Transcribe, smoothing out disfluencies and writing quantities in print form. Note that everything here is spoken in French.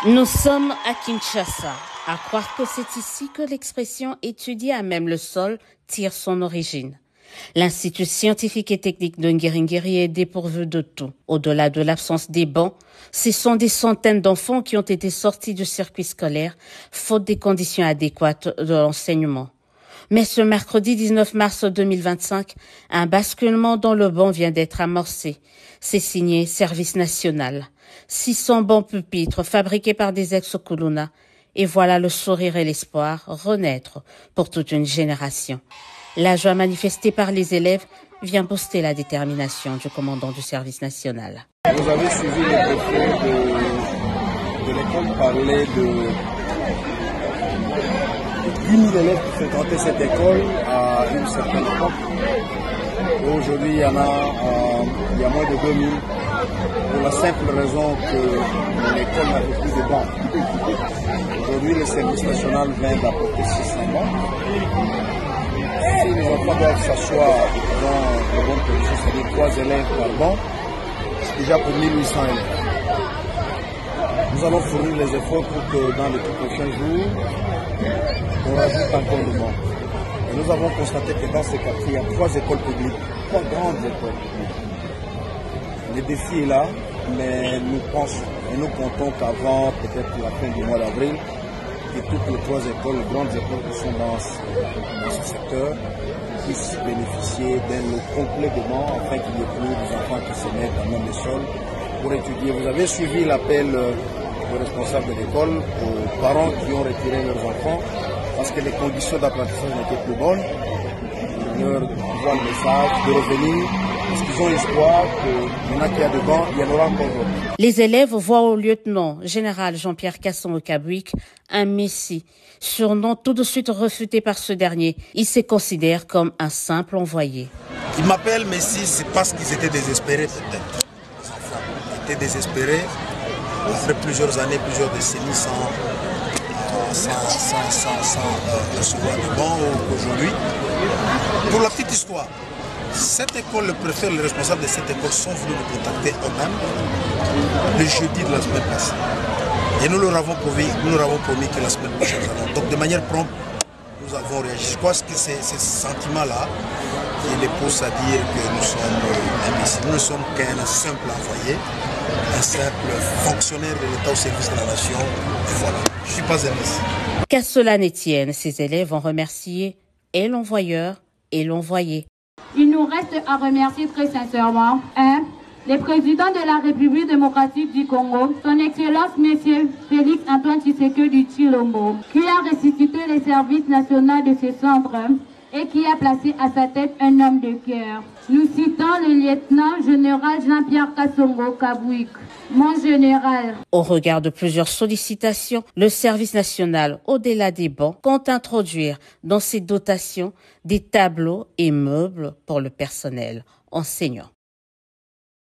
Nous sommes à Kinshasa. À croire que c'est ici que l'expression étudier à même le sol tire son origine. L'Institut scientifique et technique de Ngiringiri est dépourvu de tout. Au-delà de l'absence des bancs, ce sont des centaines d'enfants qui ont été sortis du circuit scolaire, faute des conditions adéquates de l'enseignement. Mais ce mercredi 19 mars 2025, un basculement dans le banc vient d'être amorcé. C'est signé Service National. 600 bancs pupitres fabriqués par des ex-Kuluna. Et voilà le sourire et l'espoir renaître pour toute une génération. La joie manifestée par les élèves vient booster la détermination du commandant du service national. Vous avez suivi le préfet de l'école parler de 10 000 élèves qui fréquentaient cette école à une certaine époque. Aujourd'hui, il y a moins de 2 000 pour la simple raison que l'école n'avait plus de bancs. Aujourd'hui, le service national vient d'apporter 600 bancs. Si les enfants doivent s'asseoir dans de bonnes conditions, c'est-à-dire 3 élèves par banc, c'est déjà pour 1800 élèves. Nous allons fournir les efforts pour que dans les tout prochains jours, on rajoute encore le banc. Et nous avons constaté que dans ces quartiers, il y a 3 écoles publiques, 3 grandes écoles publiques. Le défi est là, mais nous pensons et nous comptons qu'avant peut-être la fin du mois d'avril, que toutes les 3 écoles, les grandes écoles qui sont dans ce secteur, puissent bénéficier d'un lot complet de bancs afin qu'il n'y ait plus des enfants qui se mettent à même le sol pour étudier. Vous avez suivi l'appel des responsables de l'école aux parents qui ont retiré leurs enfants parce que les conditions d'apprentissage n'étaient plus bonnes. Ils leur envoient le message de revenir parce qu'ils ont espoir qu'il y en a qui a de bancs, il y en aura encore d'autres. Les élèves voient au lieutenant général Jean-Pierre Kasson-Okabouik un messie, surnom tout de suite refuté par ce dernier. Il se considère comme un simple envoyé. Ils m'appellent messie, c'est parce qu'ils étaient désespérés peut-être. Les enfants étaient désespérés après plusieurs années, plusieurs décennies sans recevoir de bancs aujourd'hui. Pour la petite histoire, cette école, le préfet, les responsables de cette école sont venus nous contacter eux-mêmes le jeudi de la semaine passée. Et nous leur avons promis que la semaine prochaine, donc de manière prompte, nous avons réagi. Je crois que c'est ce sentiment-là qui les pousse à dire que nous sommes imbéciles. Nous ne sommes qu'un simple envoyé, un simple fonctionnaire de l'État au service de la nation. Et voilà, je ne suis pas imbécile. Qu'à cela ne tienne, ces élèves ont remercié et l'envoyeur et l'envoyé. Il nous reste à remercier très sincèrement les présidents de la République démocratique du Congo, son Excellence Monsieur Félix Antoine Tshisekedi Tshilombo, qui a ressuscité les services nationaux de ce centre et qui a placé à sa tête un homme de cœur. Nous citons le lieutenant général Jean-Pierre Kasson-Okabouik. Mon général. Au regard de plusieurs sollicitations, le service national, au-delà des bancs, compte introduire dans ses dotations des tableaux et meubles pour le personnel enseignant.